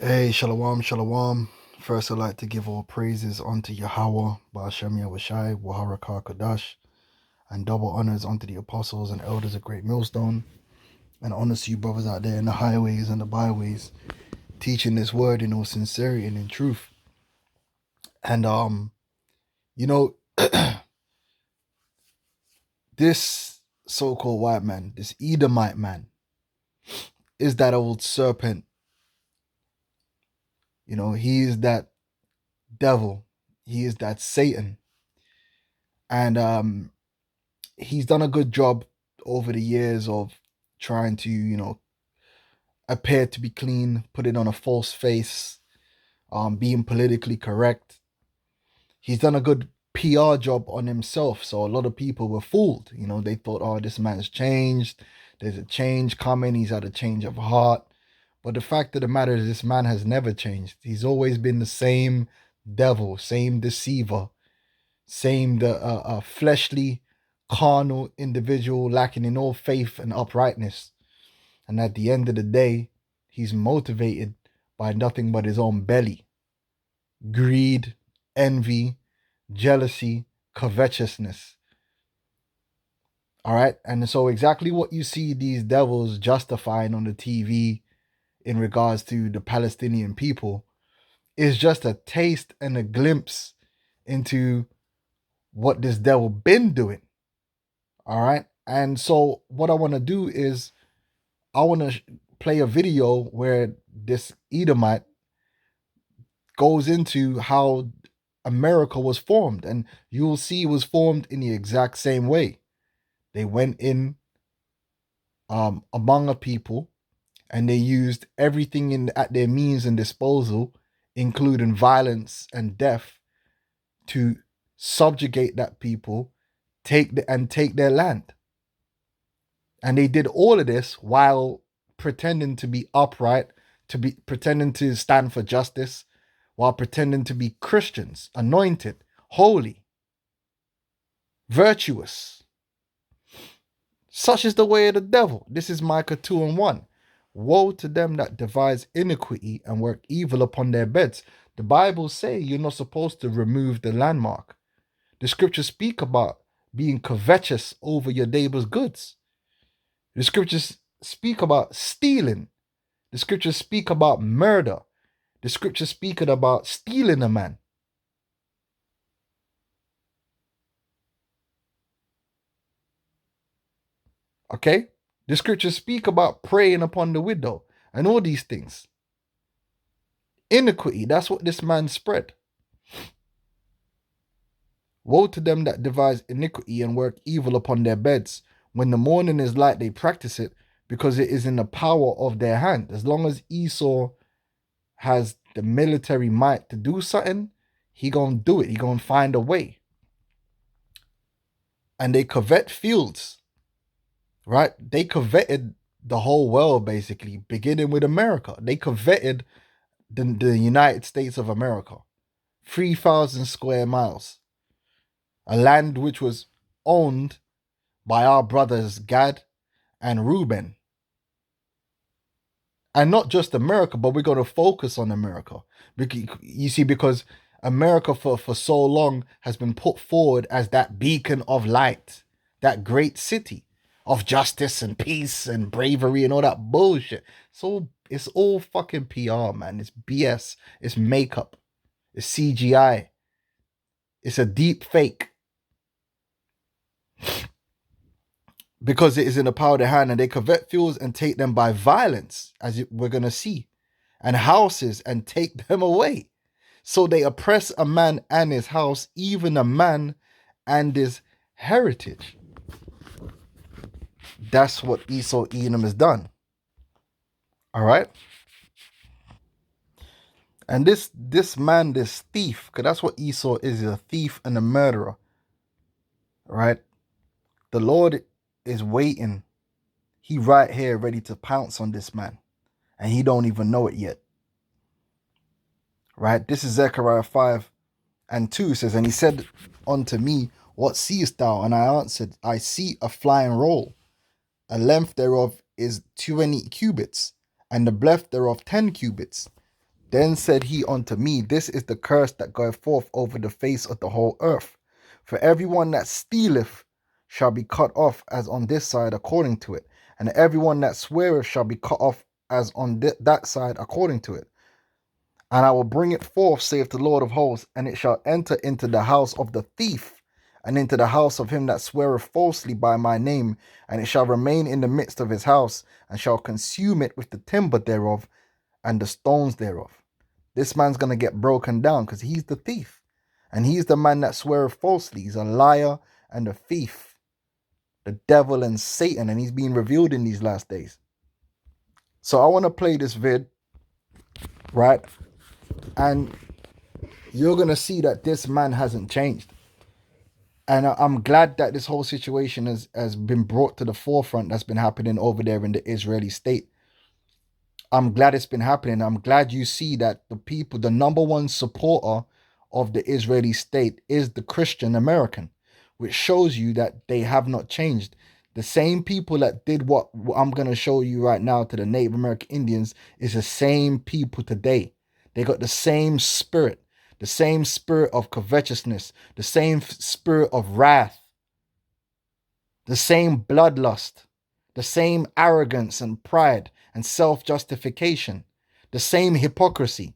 Hey, shalom, shalom. First, I'd like to give all praises unto Yahweh, Ba'ashem Yahushai, Waharakah Kadash, and double honors unto the apostles and elders of Great Millstone, and honors to you brothers out there in the highways and the byways, teaching this word in all sincerity and in truth. And you know, this so-called white man, this Edomite man, is that old serpent. He is that devil. He is that Satan. And he's done a good job over the years of trying to, appear to be clean, put it on a false face, being politically correct. He's done a good PR job on himself. So a lot of people were fooled. They thought, oh, this man's changed. There's a change coming. He's had a change of heart. But the fact of the matter is, this man has never changed. He's always been the same devil, same deceiver, same the fleshly, carnal individual lacking in all faith and uprightness. And at the end of the day, he's motivated by nothing but his own belly, greed, envy, jealousy, covetousness. All right. And so, exactly what you see these devils justifying on the TV in regards to the Palestinian people is just a taste and a glimpse into what this devil been doing. All right. And so, what I want to do is I want to play a video where this Edomite goes into how America was formed, and you will see it was formed in the exact same way. They went in among a people, and they used everything at their means and disposal, including violence and death, to subjugate that people, take their land. And they did all of this while pretending to be upright, pretending to stand for justice, while pretending to be Christians, anointed, holy, virtuous. Such is the way of the devil. This is Micah 2:1. Woe to them that devise iniquity and work evil upon their beds. The Bible say you're not supposed to remove the landmark. The scriptures speak about being covetous over your neighbor's goods. The scriptures speak about stealing. The scriptures speak about murder. The scriptures speak about stealing a man. Okay? The scriptures speak about preying upon the widow and all these things. Iniquity, that's what this man spread. Woe to them that devise iniquity and work evil upon their beds. When the morning is light, they practice it because it is in the power of their hand. As long as Esau has the military might to do something, he gonna do it. He gonna find a way. And they covet fields, right? They coveted the whole world, basically, beginning with America. They coveted the United States of America, 3,000 square miles, a land which was owned by our brothers Gad and Reuben. And not just America, but we're going to focus on America. You see, because America for so long has been put forward as that beacon of light, that great city of justice and peace and bravery and all that bullshit. So it's all fucking PR, man. It's BS. It's makeup. It's CGI. It's a deep fake. Because it is in the power of their hand, and they covet fields and take them by violence, as we're going to see, and houses and take them away. So they oppress a man and his house, even a man and his heritage. That's what Esau Edom has done. All right. And this man, this thief, because that's what Esau is, a thief and a murderer. All right. The Lord is waiting. He right here ready to pounce on this man. And he don't even know it yet. Right. This is Zechariah 5:2. It says, and he said unto me, what seest thou? And I answered, I see a flying roll. A length thereof is 20 cubits, and the breadth thereof 10 cubits. Then said he unto me, this is the curse that goeth forth over the face of the whole earth. For everyone that stealeth shall be cut off as on this side according to it, and everyone that sweareth shall be cut off as on that side according to it. And I will bring it forth, saith the Lord of hosts, and it shall enter into the house of the thief, and into the house of him that sweareth falsely by my name, and it shall remain in the midst of his house, and shall consume it with the timber thereof, and the stones thereof. This man's going to get broken down because he's the thief. And he's the man that sweareth falsely. He's a liar and a thief. The devil and Satan. And he's being revealed in these last days. So I want to play this vid, right? And you're going to see that this man hasn't changed. And I'm glad that this whole situation has been brought to the forefront that's been happening over there in the Israeli state. I'm glad it's been happening. I'm glad you see that the people, the number one supporter of the Israeli state is the Christian American, which shows you that they have not changed. The same people that did what I'm going to show you right now to the Native American Indians is the same people today. They got the same spirit of covetousness, the same spirit of wrath, the same bloodlust, the same arrogance and pride and self-justification, the same hypocrisy.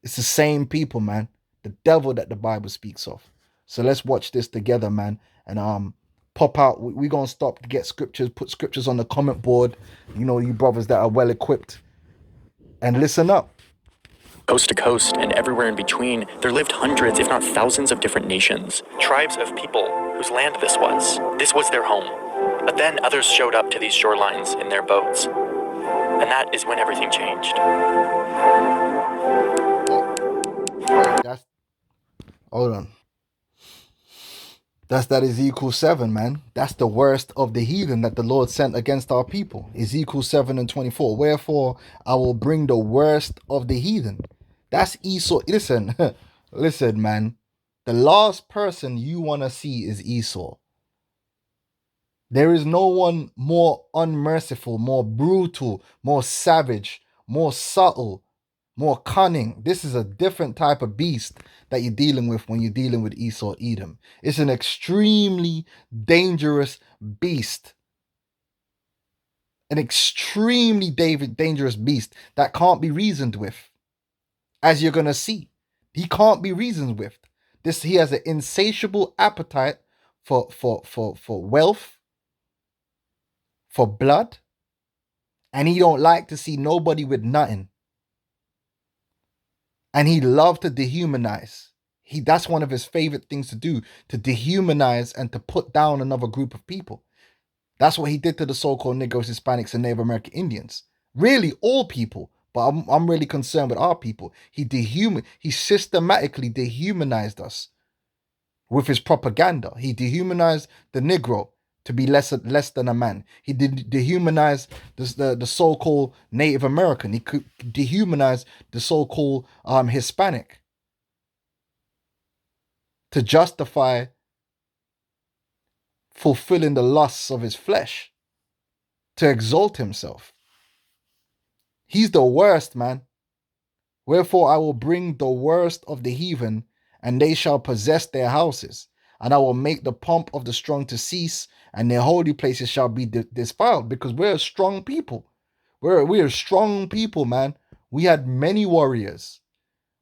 It's the same people, man. The devil that the Bible speaks of. So let's watch this together, man. And pop out. We're gonna stop to get scriptures, put scriptures on the comment board. You know, you brothers that are well equipped. And listen up. Coast to coast and everywhere in between, there lived hundreds, if not thousands, of different nations, tribes of people whose land this was. This was their home. But then others showed up to these shorelines in their boats. And that is when everything changed. Hold on. That's that Ezekiel 7, man. That's the worst of the heathen that the Lord sent against our people. Ezekiel 7 and 24. Wherefore I will bring the worst of the heathen. That's Esau. Listen, listen, man. The last person you want to see is Esau. There is no one more unmerciful, more brutal, more savage, more subtle, more cunning. This is a different type of beast that you're dealing with when you're dealing with Esau Edom. It's an extremely dangerous beast. An extremely dangerous beast that can't be reasoned with. As you're going to see. He can't be reasoned with. He has an insatiable appetite for wealth, for blood, and he don't like to see nobody with nothing. And he loved to dehumanize. That's one of his favorite things to do, to dehumanize and to put down another group of people. That's what he did to the so-called Negroes, Hispanics, and Native American Indians. Really, all people. But I'm really concerned with our people. He systematically dehumanized us with his propaganda. He dehumanized the Negro to be less than a man. He dehumanize the so-called Native American. He could dehumanize the so-called Hispanic to justify fulfilling the lusts of his flesh, to exalt himself. He's the worst, man. Wherefore I will bring the worst of the heathen, and they shall possess their houses. And I will make the pomp of the strong to cease, and their holy places shall be defiled, because we're a strong people. We're a strong people, man. We had many warriors.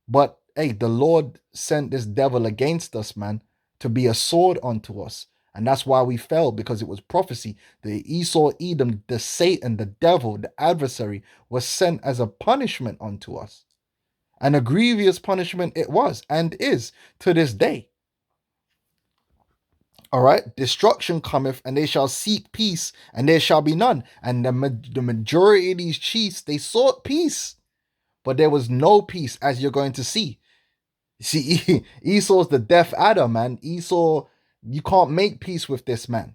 But hey, the Lord sent this devil against us, man, to be a sword unto us. And that's why we fell, because it was prophecy. The Esau, Edom, the Satan, the devil, the adversary was sent as a punishment unto us. And a grievous punishment it was and is to this day. All right, destruction cometh, and they shall seek peace, and there shall be none. And the majority of these chiefs, they sought peace, but there was no peace, as you're going to see. See, Esau's the deaf adder, man. Esau, you can't make peace with this man.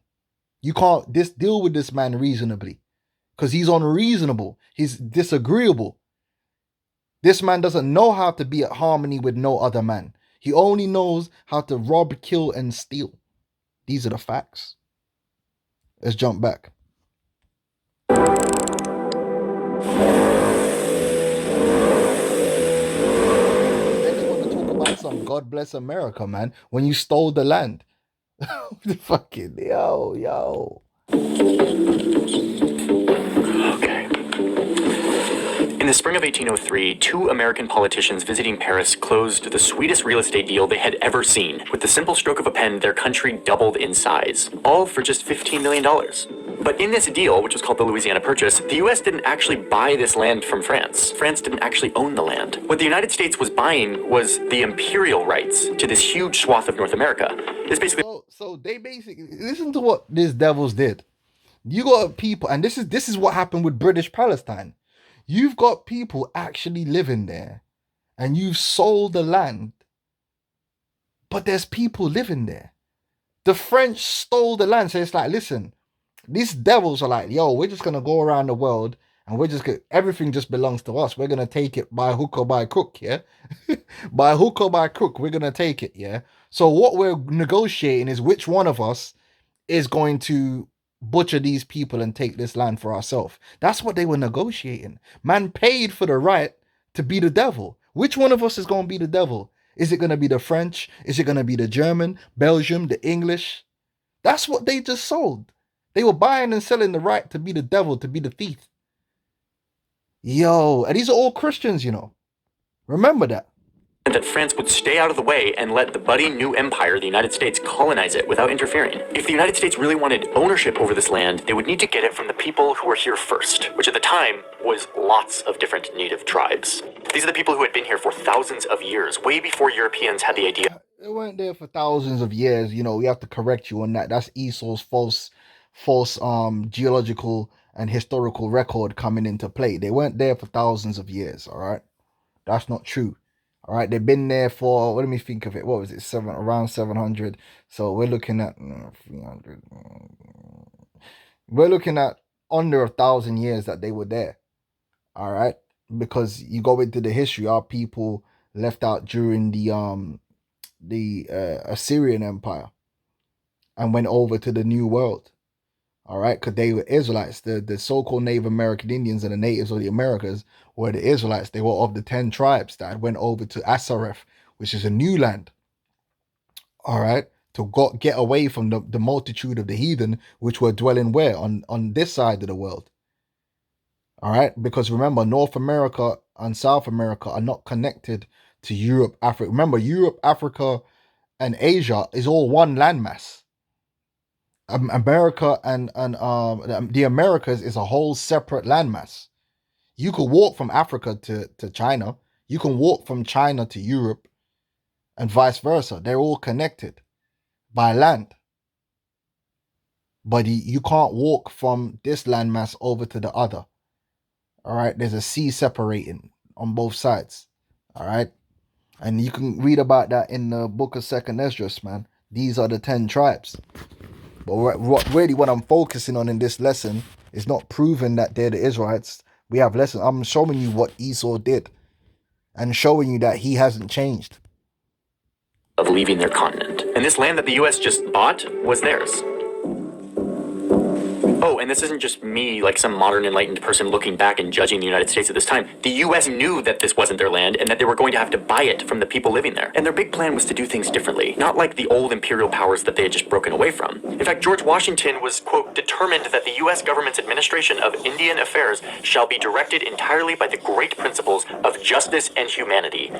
You can't deal with this man reasonably, because he's unreasonable. He's disagreeable. This man doesn't know how to be at harmony with no other man. He only knows how to rob, kill, and steal. These are the facts. Let's jump back. God bless America, man, when you stole the land. Fucking yo. Okay. In the spring of 1803, two American politicians visiting Paris closed the sweetest real estate deal they had ever seen. With the simple stroke of a pen, their country doubled in size, all for just $15 million. But in this deal, which was called the Louisiana Purchase, the US didn't actually buy this land from France. France didn't actually own the land. What the United States was buying was the imperial rights to this huge swath of North America. This basically So they basically listen to what these devils did. You got people, and this is what happened with British Palestine. You've got people actually living there, and you've sold the land, but there's people living there. The French stole the land, so it's like, listen, these devils are like, yo, we're just gonna go around the world, and we're just gonna, everything just belongs to us. We're gonna take it by hook or by crook, yeah. By hook or by crook, we're gonna take it, yeah. So what we're negotiating is which one of us is going to butcher these people and take this land for ourselves. That's what they were negotiating. Man paid for the right to be the devil. Which one of us is going to be the devil? Is it going to be the French? Is it going to be the German, Belgium, the English? That's what they just sold. They were buying and selling the right to be the devil, to be the thief. Yo, and these are all Christians, you know. Remember that. that France would stay out of the way and let the budding new empire, the United States, colonize it without interfering. If the United States really wanted ownership over this land, they would need to get it from the people who were here first, which at the time was lots of different native tribes. These are the people who had been here for thousands of years, way before Europeans had the idea. They weren't there for thousands of years. You know, we have to correct you on that. That's Esau's false geological and historical record coming into play. They weren't there for thousands of years, all right? That's not true. All right, they've been there for, let me think of it. What was it? Around 700. So we're looking at 300. We're looking at under 1,000 years that they were there. All right, because you go into the history, our people left out during the Assyrian Empire and went over to the New World. All right, because they were Israelites. The so-called Native American Indians and the natives of the Americas were the Israelites. They were of the 10 tribes that went over to Asareth, which is a new land. All right, to get away from the multitude of the heathen, which were dwelling where? On this side of the world. All right, because remember, North America and South America are not connected to Europe, Africa. Remember, Europe, Africa, and Asia is all one landmass. America and the Americas is a whole separate landmass. You could walk from Africa to China. You can walk from China to Europe, and vice versa. They're all connected by land. But you can't walk from this landmass over to the other. All right, there's a sea separating on both sides. All right, and you can read about that in the book of Second Esdras, man. These are the 10 tribes. But what I'm focusing on in this lesson is not proving that they're the Israelites. We have lessons. I'm showing you what Esau did and showing you that he hasn't changed. Of leaving their continent. And this land that the US just bought was theirs. Oh, and this isn't just me, like some modern enlightened person looking back and judging the United States at this time. The US knew that this wasn't their land and that they were going to have to buy it from the people living there. And their big plan was to do things differently, not like the old imperial powers that they had just broken away from. In fact, George Washington was, quote, determined that the US government's administration of Indian affairs shall be directed entirely by the great principles of justice and humanity.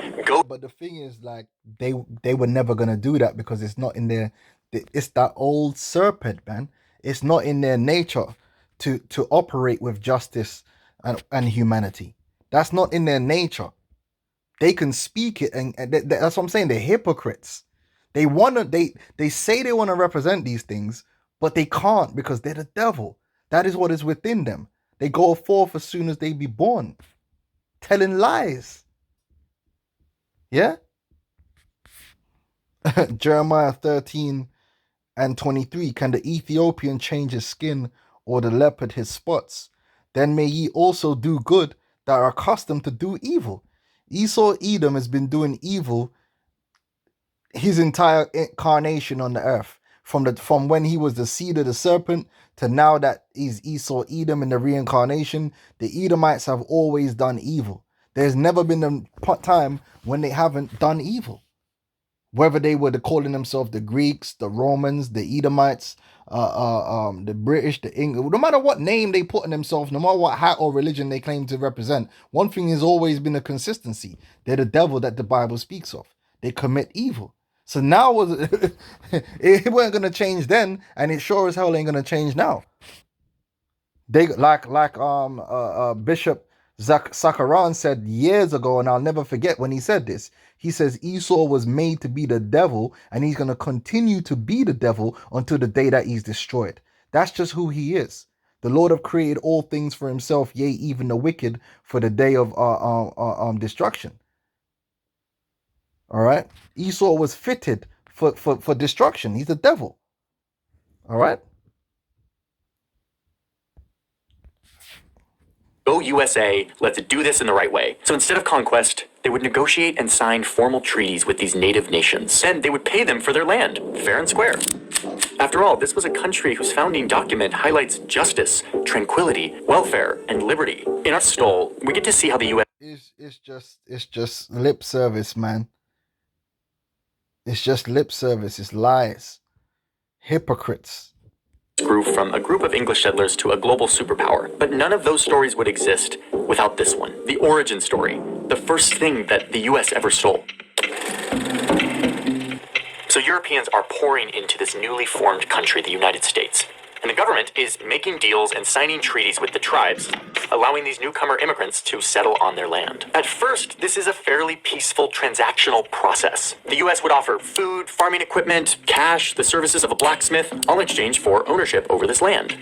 But the thing is, like, they were never gonna do that because it's not in their, it's that old serpent, man. It's not in their nature to operate with justice and humanity. That's not in their nature. They can speak it, and that's what I'm saying. They're hypocrites. They say they want to represent these things, but they can't because they're the devil. That is what is within them. They go forth as soon as they be born, telling lies. Yeah? Jeremiah 13:23, can the Ethiopian change his skin or the leopard his spots? Then may ye also do good that are accustomed to do evil. Esau Edom has been doing evil his entire incarnation on the earth. From when he was the seed of the serpent to now that he's Esau Edom in the reincarnation, the Edomites have always done evil. There's never been a time when they haven't done evil. whether they were calling themselves the Greeks, the Romans, the Edomites, the British, the English, no matter what name they put on themselves, no matter what hat or religion they claim to represent, one thing has always been a consistency. They're the devil that the Bible speaks of. They commit evil. So now it wasn't gonna change then, and it sure as hell ain't gonna change now. They Bishop Sakaran said years ago, and I'll never forget when he said this. He says Esau was made to be the devil, and he's gonna continue to be the devil until the day that he's destroyed. That's just who he is. The Lord have created all things for himself, yea, even the wicked, for the day of destruction. All right, Esau was fitted for destruction. He's the devil. All right. Go USA, let's do this in the right way. So instead of conquest, they would negotiate and sign formal treaties with these native nations. Then they would pay them for their land, fair and square. After all, this was a country whose founding document highlights justice, tranquility, welfare, and liberty. In our stole, we get to see how the US It's just lip service, man. It's just lip service. It's lies. Hypocrites. grew from a group of English settlers to a global superpower. But none of those stories would exist without this one. The origin story. The first thing that the US ever stole. So Europeans are pouring into this newly formed country, the United States. And the government is making deals and signing treaties with the tribes, allowing these newcomer immigrants to settle on their land. At first, this is a fairly peaceful transactional process. The US would offer food, farming equipment, cash, the services of a blacksmith, all in exchange for ownership over this land.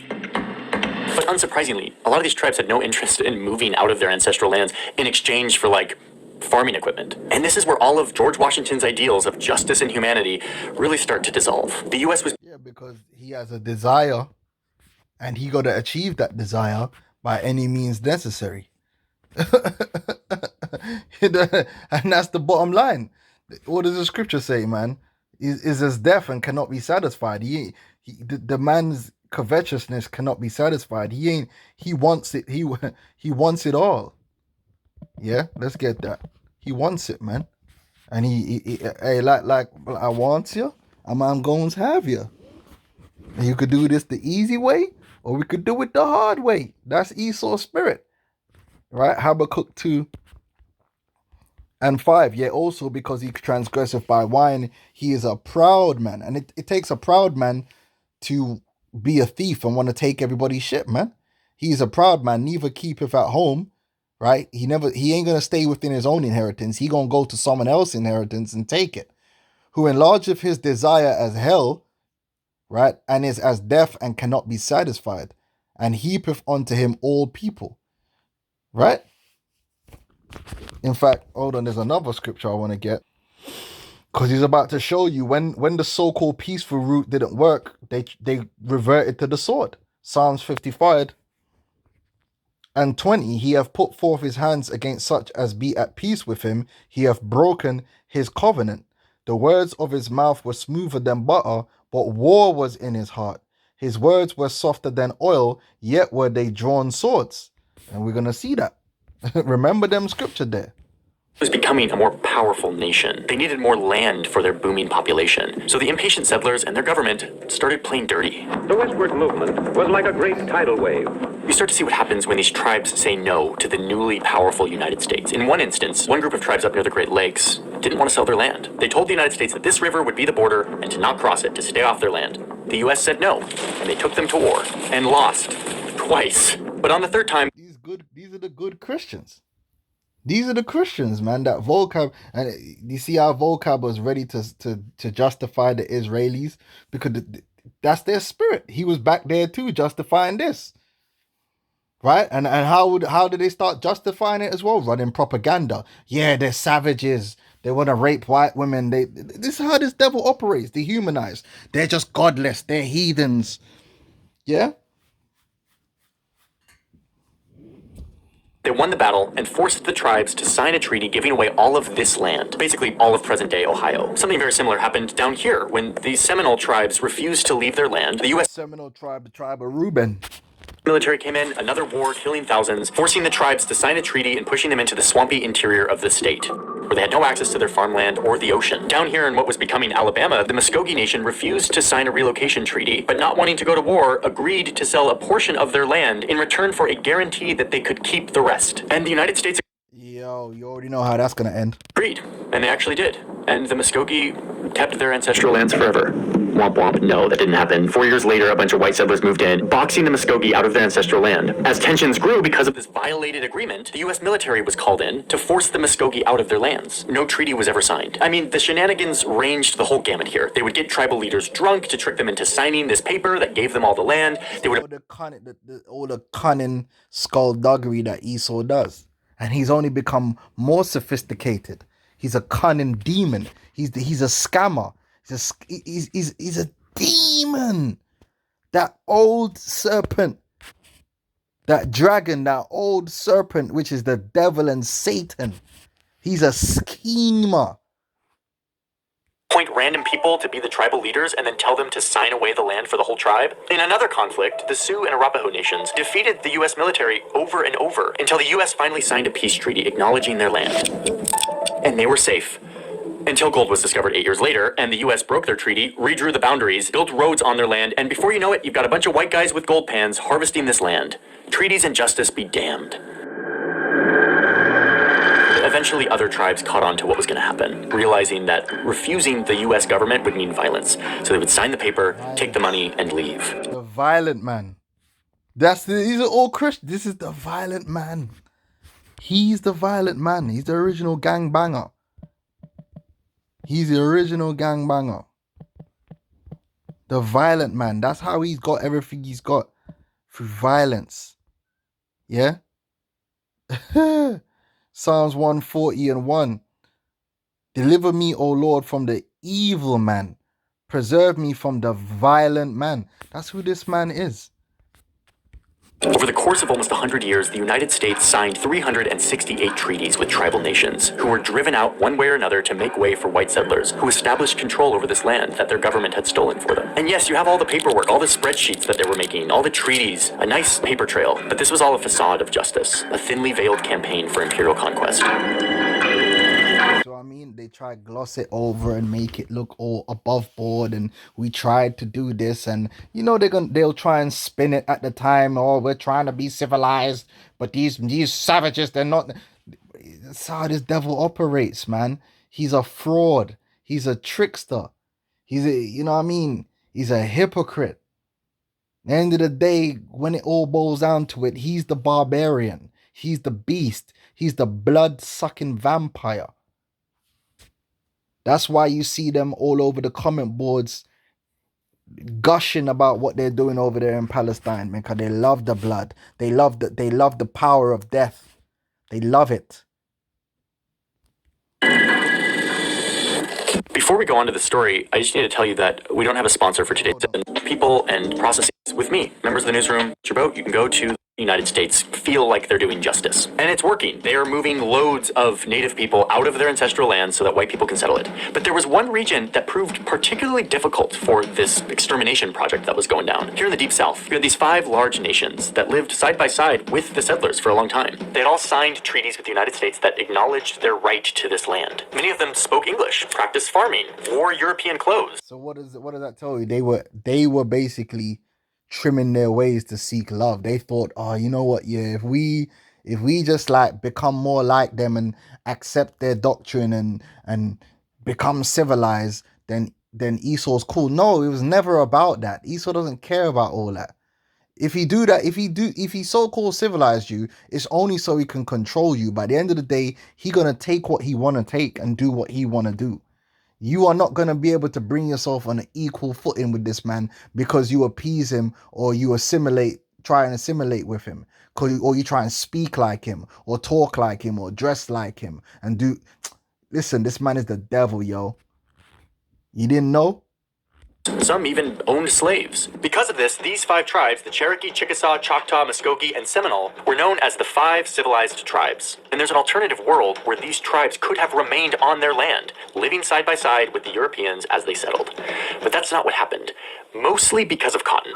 But unsurprisingly, a lot of these tribes had no interest in moving out of their ancestral lands in exchange for, farming equipment. And this is where all of George Washington's ideals of justice and humanity really start to dissolve. The US was... Yeah, because he has a desire, and he got to achieve that desire by any means necessary. And that's the bottom line. What does the scripture say, man? Is as deaf and cannot be satisfied. The man's covetousness cannot be satisfied. He wants it. He wants it all. Yeah, let's get that. He wants it, man. And hey, like I want you, I'm going to have you. And you could do this the easy way, or we could do it the hard way. That's Esau's spirit. Right? Habakkuk 2:5. Yet also because he transgresseth by wine, he is a proud man. And it takes a proud man to be a thief and want to take everybody's shit, man. He is a proud man, neither keepeth at home. Right? He ain't gonna stay within his own inheritance. He gonna go to someone else's inheritance and take it. Who enlargeth his desire as hell, right? And is as deaf and cannot be satisfied, and heapeth unto him all people. Right? In fact, hold on, there's another scripture I want to get. Because he's about to show you when the so-called peaceful route didn't work, they reverted to the sword. Psalms 55:20, he hath put forth his hands against such as be at peace with him. He hath broken his covenant. The words of his mouth were smoother than butter, but war was in his heart. His words were softer than oil, yet were they drawn swords. And we're going to see that. Remember them scripture there. Was becoming a more powerful nation. They needed more land for their booming population. So the impatient settlers and their government started playing dirty. The westward movement was like a great tidal wave. You start to see what happens when these tribes say no to the newly powerful United States. In one instance, one group of tribes up near the Great Lakes didn't want to sell their land. They told the United States that this river would be the border and to not cross it, to stay off their land. The US said no, and they took them to war and lost twice. But on the third time, these are the good Christians. These are the Christians, man. That vocab, and you see how vocab was ready to justify the Israelis because that's their spirit. He was back there too, justifying this, right? And how did they start justifying it as well? Running propaganda. Yeah, they're savages. They want to rape white women. This is how this devil operates. Dehumanize. They're just godless. They're heathens. Yeah. they won the battle and forced the tribes to sign a treaty giving away all of this land, basically all of present-day Ohio. Something very similar happened down here when the Seminole tribes refused to leave their land. The U.S. Seminole tribe, the tribe of Reuben. Military came in, another war, killing thousands, forcing the tribes to sign a treaty and pushing them into the swampy interior of the state, where they had no access to their farmland or the ocean. Down here in what was becoming Alabama, the Muskogee Nation refused to sign a relocation treaty, but not wanting to go to war, agreed to sell a portion of their land in return for a guarantee that they could keep the rest. And the United States Yo, you already know how that's gonna end. agreed, and they actually did. And the Muskogee kept their ancestral lands forever. Womp womp, no, that didn't happen. 4 years later, a bunch of white settlers moved in, boxing the Muskogee out of their ancestral land. As tensions grew because of this violated agreement, the US military was called in to force the Muskogee out of their lands. No treaty was ever signed. I mean, the shenanigans ranged the whole gamut here. They would get tribal leaders drunk to trick them into signing this paper that gave them all the land. They would All the cunning skullduggery that Esau does. And he's only become more sophisticated. He's a cunning demon. He's a scammer. He's a demon. That old serpent, that dragon, that old serpent, which is the devil and Satan. He's a schemer. Appoint random people to be the tribal leaders and then tell them to sign away the land for the whole tribe. In another conflict, the Sioux and Arapaho nations defeated the US military over and over until the US finally signed a peace treaty acknowledging their land. And they were safe. Until gold was discovered 8 years later, and the US broke their treaty, redrew the boundaries, built roads on their land, and before you know it, you've got a bunch of white guys with gold pans harvesting this land. Treaties and justice be damned. Eventually, other tribes caught on to what was going to happen, realizing that refusing the US government would mean violence. So they would sign the paper, take the money, and leave. The violent man. These are all Christians. This is the violent man. He's the violent man. He's the original gangbanger. He's the original gangbanger. The violent man. That's how he's got everything he's got. Through violence. Yeah? Psalms 140:1. Deliver me, O Lord, from the evil man. Preserve me from the violent man. That's who this man is. Over the course of almost 100 years, the United States signed 368 treaties with tribal nations who were driven out one way or another to make way for white settlers who established control over this land that their government had stolen for them. And yes, you have all the paperwork, all the spreadsheets that they were making, all the treaties, a nice paper trail, but this was all a facade of justice, a thinly veiled campaign for imperial conquest. So I mean, they try to gloss it over and make it look all above board, and we tried to do this, and you know they'll try and spin it at the time. Oh, we're trying to be civilized, but these savages, they're not. That's how this devil operates, man. He's a fraud. He's a trickster. He's a, you know what I mean? He's a hypocrite. At the end of the day, when it all boils down to it, he's the barbarian. He's the beast. He's the blood-sucking vampire. That's why you see them all over the comment boards gushing about what they're doing over there in Palestine, because they love the blood. They love the power of death. They love it. Before we go on to the story, I just need to tell you that we don't have a sponsor for today's session. People and processes with me, members of the newsroom, your boat, you can go to the United States, feel like they're doing justice. And it's working. They are moving loads of native people out of their ancestral lands so that white people can settle it. But there was one region that proved particularly difficult for this extermination project that was going down. Here in the Deep South, you had these 5 large nations that lived side by side with the settlers for a long time. They had all signed treaties with the United States that acknowledged their right to this land. Many of them spoke English, practiced farming, wore European clothes. So what does that tell you? They were basically trimming their ways to seek love. They thought, oh, you know what? Yeah, if we just like become more like them and accept their doctrine and become civilized, then Esau's cool. No, it was never about that. Esau doesn't care about all that. If he so-called civilized you, it's only so he can control you. By the end of the day, he gonna take what he wanna take and do what he wanna do. You are not going to be able to bring yourself on an equal footing with this man because you appease him or you try and assimilate with him, or you try and speak like him or talk like him or dress like him and do. Listen, this man is the devil, yo. You didn't know? Some even owned slaves. Because of this, these 5 tribes, the Cherokee, Chickasaw, Choctaw, Muskogee, and Seminole, were known as the 5 civilized tribes. And there's an alternative world where these tribes could have remained on their land, living side by side with the Europeans as they settled. But that's not what happened, mostly because of cotton.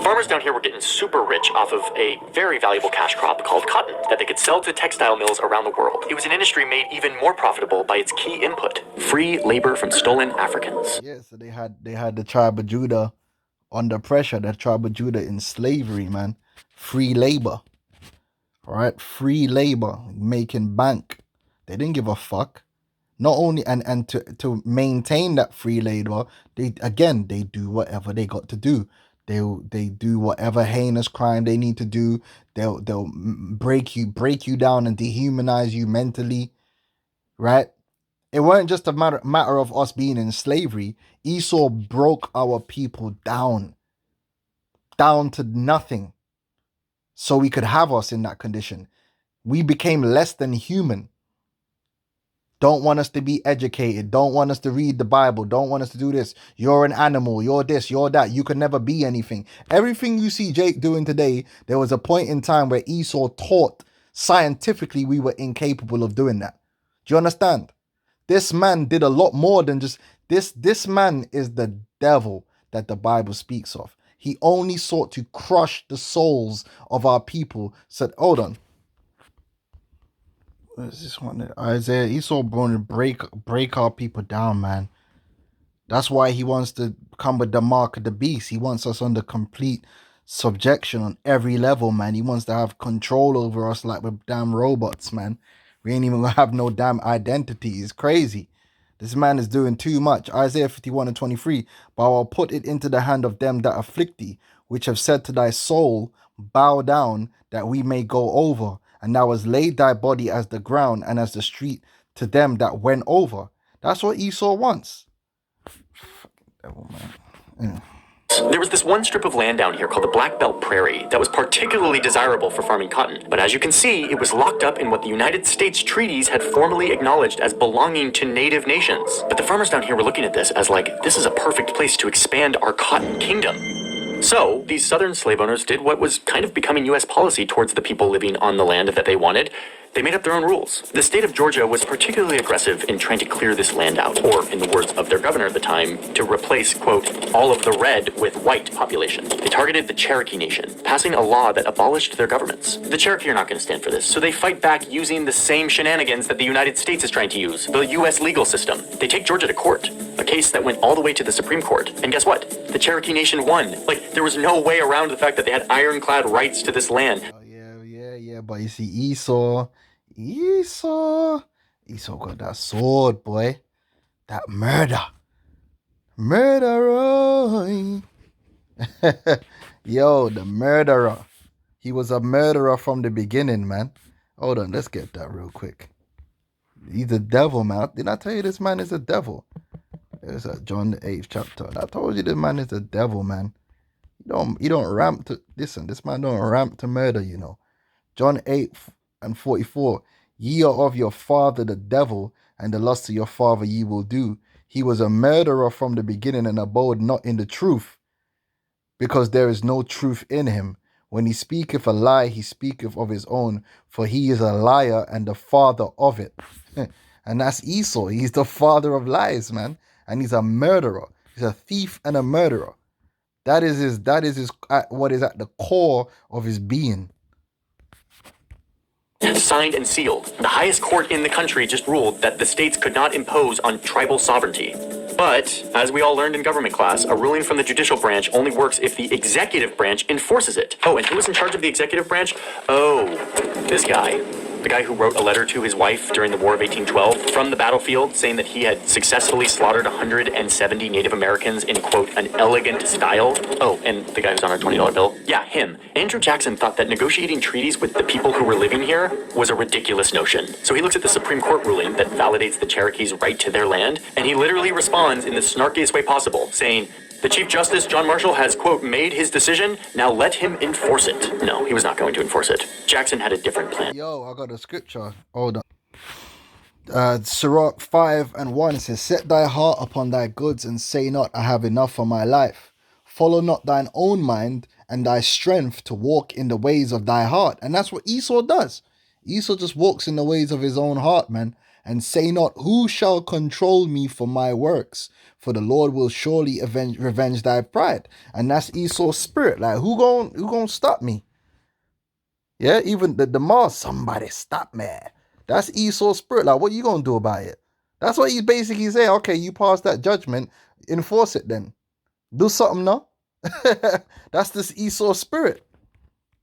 farmers down here were getting super rich off of a very valuable cash crop called cotton that they could sell to textile mills around the world. It was an industry made even more profitable by its key input, free labor from stolen Africans. Yeah, so they had the tribe of Judah under pressure, the tribe of Judah in slavery, man. Free labor. All right, free labor, making bank. They didn't give a fuck. Not only and to maintain that free labor, they do whatever they got to do. They do whatever heinous crime they need to do. They'll break you down and dehumanize you mentally, right? It weren't just a matter of us being in slavery. Esau broke our people down to nothing, so he could have us in that condition. We became less than human. Don't want us to be educated. Don't want us to read the Bible. Don't want us to do this. You're an animal. You're this. You're that. You can never be anything. Everything you see Jake doing today, there was a point in time where Esau taught scientifically we were incapable of doing that. Do you understand? This man did a lot more than just this. This man is the devil that the Bible speaks of. He only sought to crush the souls of our people. Said, hold on. What is this one? Isaiah, Esau born to break our people down, man. That's why he wants to come with the mark of the beast. He wants us under complete subjection on every level, man. He wants to have control over us like we're damn robots, man. We ain't even gonna have no damn identity. It's crazy. This man is doing too much. Isaiah 51:23. But I will put it into the hand of them that afflict thee, which have said to thy soul, bow down, that we may go over. And thou hast laid thy body as the ground and as the street to them that went over. That's what Esau wants. Devil, man. There was this one strip of land down here called the Black Belt Prairie that was particularly desirable for farming cotton. But as you can see, it was locked up in what the United States treaties had formally acknowledged as belonging to native nations. But the farmers down here were looking at this as like, this is a perfect place to expand our cotton kingdom. So, these southern slave owners did what was kind of becoming U.S. policy towards the people living on the land that they wanted. They made up their own rules. The state of Georgia was particularly aggressive in trying to clear this land out, or in the words of their governor at the time, to replace, quote, all of the red with white population. They targeted the Cherokee Nation, passing a law that abolished their governments. The Cherokee are not going to stand for this, so they fight back using the same shenanigans that the United States is trying to use, the U.S. legal system. They take Georgia to court, a case that went all the way to the Supreme Court. And guess what? The Cherokee Nation won. Like, there was no way around the fact that they had ironclad rights to this land. Oh, yeah, but you see Esau got that sword, boy. That murderer. Yo, the murderer. He was a murderer from the beginning, man. Hold on, let's get that real quick. He's a devil, man. Didn't I tell you this man is a devil? It's John the 8th chapter. I told you this man is a devil, man. You don't ramp to listen. This man don't ramp to murder, you know. John 8:44. Ye are of your father the devil, and the lust of your father ye will do. He was a murderer from the beginning and abode not in the truth, because there is no truth in him. When he speaketh a lie, he speaketh of his own, for he is a liar and the father of it. And that's Esau. He's the father of lies, man. And he's a murderer. He's a thief and a murderer. That is his what is at the core of his being. Signed and sealed. The highest court in the country just ruled that the states could not impose on tribal sovereignty. But, as we all learned in government class, a ruling from the judicial branch only works if the executive branch enforces it. Oh, and who was in charge of the executive branch? Oh, this guy. The guy who wrote a letter to his wife during the War of 1812 from the battlefield saying that he had successfully slaughtered 170 Native Americans in, quote, an elegant style. Oh, and the guy who's on our $20 bill? Yeah, him. Andrew Jackson thought that negotiating treaties with the people who were living here was a ridiculous notion. So he looks at the Supreme Court ruling that validates the Cherokees' right to their land, and he literally responds in the snarkiest way possible, saying, the Chief Justice, John Marshall, has, quote, made his decision. Now let him enforce it. No, he was not going to enforce it. Jackson had a different plan. Yo, I got a scripture. Hold on. Sirach 5:1 says, set thy heart upon thy goods and say not, I have enough for my life. Follow not thine own mind and thy strength to walk in the ways of thy heart. And that's what Esau does. Esau just walks in the ways of his own heart, man. and say not, who shall control me for my works? For the Lord will surely revenge thy pride. And that's Esau's spirit. Like, who gonna stop me? Yeah, even the Mars, somebody stop me. That's Esau's spirit. Like, what you gonna do about it? That's what he's basically saying. Okay, you passed that judgment, enforce it then. Do something now. That's this Esau spirit.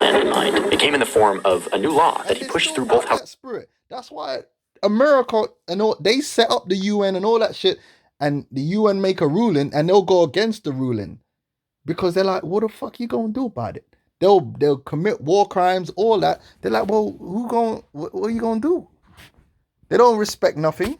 In mind. It came in the form of a new law that he pushed through both houses. That spirit. That's why America and all, they set up the UN and all that shit, and the UN make a ruling and they'll go against the ruling because they're like, what the fuck you gonna do about it? They'll commit war crimes, all that. They're like, well, what are you gonna do? They don't respect nothing.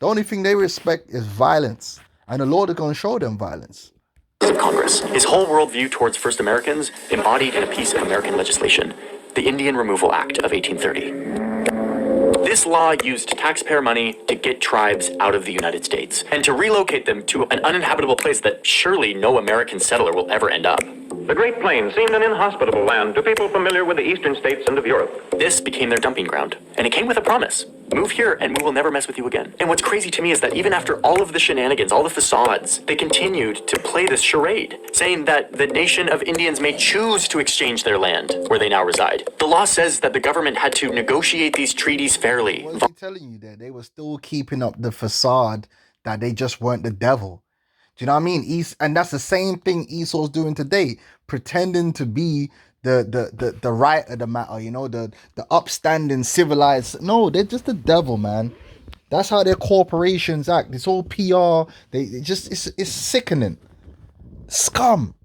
The only thing they respect is violence, and the Lord is gonna show them violence. Of Congress. His whole worldview towards First Americans embodied in a piece of American legislation, the Indian Removal Act of 1830. This law used taxpayer money to get tribes out of the United States and to relocate them to an uninhabitable place that surely no American settler will ever end up. The Great Plains seemed an inhospitable land to people familiar with the eastern states and of Europe. This became their dumping ground, and it came with a promise. Move here and we will never mess with you again. And what's crazy to me is that even after all of the shenanigans, all the facades, they continued to play this charade, saying that the nation of Indians may choose to exchange their land where they now reside. The law says that the government had to negotiate these treaties fairly. What is he telling you there? They were still keeping up the facade that they just weren't the devil. Do you know what I mean? And that's the same thing Esau's doing today, pretending to be the right of the matter, you know, the upstanding civilized. No, they're just the devil, man. That's how their corporations act. It's all PR. It's sickening. Scum.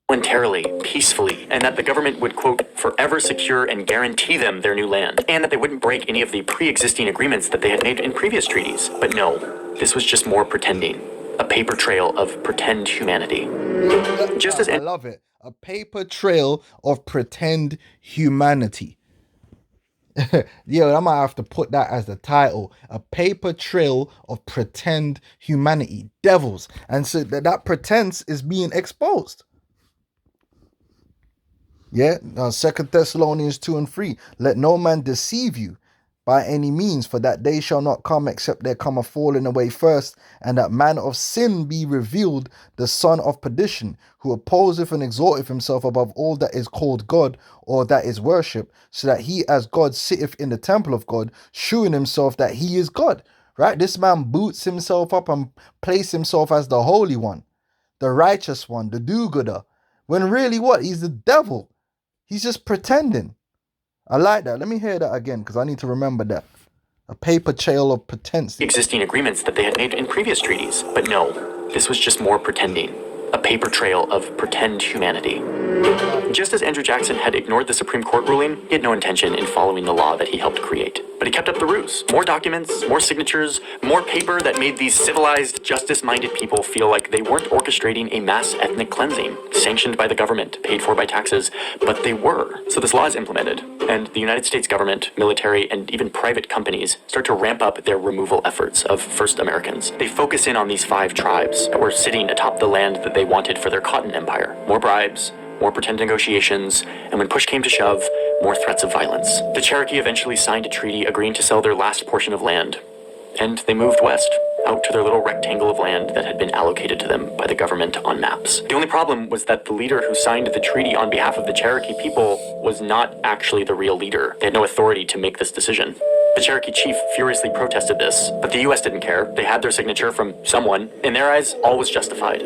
Voluntarily, peacefully, and that the government would, quote, forever secure and guarantee them their new land, and that they wouldn't break any of the pre-existing agreements that they had made in previous treaties. But no, this was just more pretending. A paper trail of pretend humanity. Just as I love it. A paper trail of pretend humanity. Yeah, I might have to put that as the title. A paper trail of pretend humanity. Devils. And so that pretense is being exposed. Yeah, 2 Thessalonians 2 and 3. Let no man deceive you by any means, for that day shall not come except there come a falling away first, and that man of sin be revealed, the son of perdition, who opposeth and exalteth himself above all that is called God, or that is worship, so that he as God sitteth in the temple of God, shewing himself that he is God. Right? This man boots himself up and places himself as the Holy One, the righteous one, the do-gooder, when really what? He's the devil. He's just pretending. I like that. Let me hear that again, because I need to remember that. A paper trail of pretense. Existing agreements that they had made in previous treaties. But no, this was just more pretending. A paper trail of pretend humanity. Just as Andrew Jackson had ignored the Supreme Court ruling, he had no intention in following the law that he helped create. But he kept up the ruse. More documents, more signatures, more paper that made these civilized, justice-minded people feel like they weren't orchestrating a mass ethnic cleansing, sanctioned by the government, paid for by taxes, but they were. So this law is implemented, and the United States government, military, and even private companies start to ramp up their removal efforts of First Americans. They focus in on these 5 tribes that were sitting atop the land that they wanted for their cotton empire. More bribes, more pretend negotiations, and when push came to shove, more threats of violence. The Cherokee eventually signed a treaty agreeing to sell their last portion of land, and they moved west, out to their little rectangle of land that had been allocated to them by the government on maps. The only problem was that the leader who signed the treaty on behalf of the Cherokee people was not actually the real leader. They had no authority to make this decision. The Cherokee chief furiously protested this, but the US didn't care. They had their signature from someone. In their eyes, all was justified.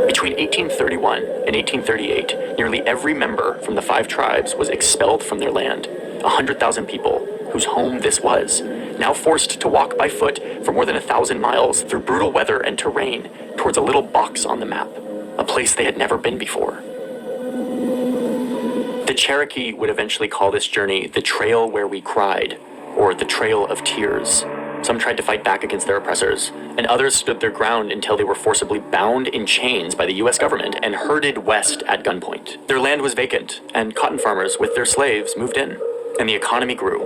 Between 1831 and 1838, nearly every member from the 5 tribes was expelled from their land. 100,000 people, whose home this was, now forced to walk by foot for more than 1,000 miles through brutal weather and terrain towards a little box on the map, a place they had never been before. The Cherokee would eventually call this journey the Trail Where We Cried, or the Trail of Tears. Some tried to fight back against their oppressors, and others stood their ground until they were forcibly bound in chains by the US government and herded west at gunpoint. Their land was vacant, and cotton farmers with their slaves moved in, and the economy grew.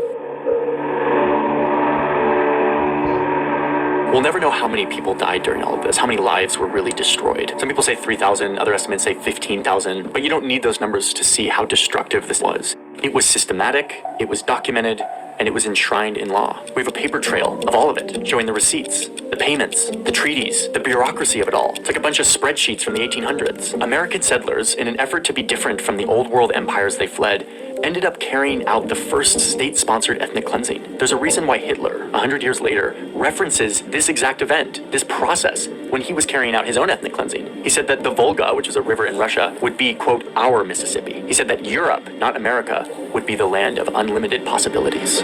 We'll never know how many people died during all of this, how many lives were really destroyed. Some people say 3,000, other estimates say 15,000, but you don't need those numbers to see how destructive this was. It was systematic, it was documented, and it was enshrined in law. We have a paper trail of all of it, showing the receipts, the payments, the treaties, the bureaucracy of it all. It's like a bunch of spreadsheets from the 1800s. American settlers, in an effort to be different from the old world empires they fled, ended up carrying out the first state-sponsored ethnic cleansing. There's a reason why Hitler, 100 years later, references this exact event, this process, when he was carrying out his own ethnic cleansing. He said that the Volga, which is a river in Russia, would be, quote, our Mississippi. He said that Europe, not America, would be the land of unlimited possibilities.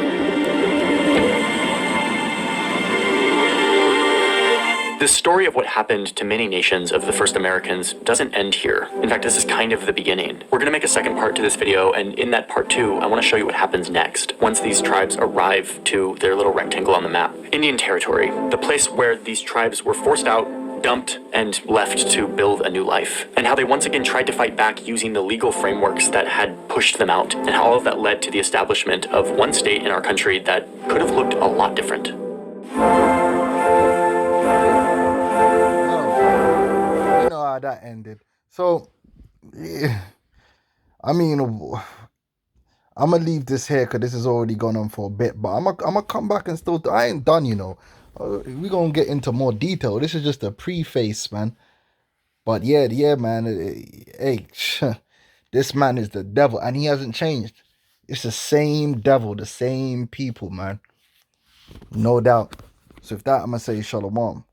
The story of what happened to many nations of the first Americans doesn't end here. In fact, this is kind of the beginning. We're gonna make a second part to this video, and in that part 2, I wanna show you what happens next once these tribes arrive to their little rectangle on the map. Indian Territory, the place where these tribes were forced out, dumped, and left to build a new life, and how they once again tried to fight back using the legal frameworks that had pushed them out, and how all of that led to the establishment of one state in our country that could have looked a lot different. How that ended. So, yeah, I mean, I'm gonna leave this here because this has already gone on for a bit. But I'm gonna come back and still. I ain't done, you know. We're gonna get into more detail. This is just a preface, man. But yeah, man. Hey, this man is the devil, and he hasn't changed. It's the same devil, the same people, man. No doubt. So with that, I'm gonna say shalom.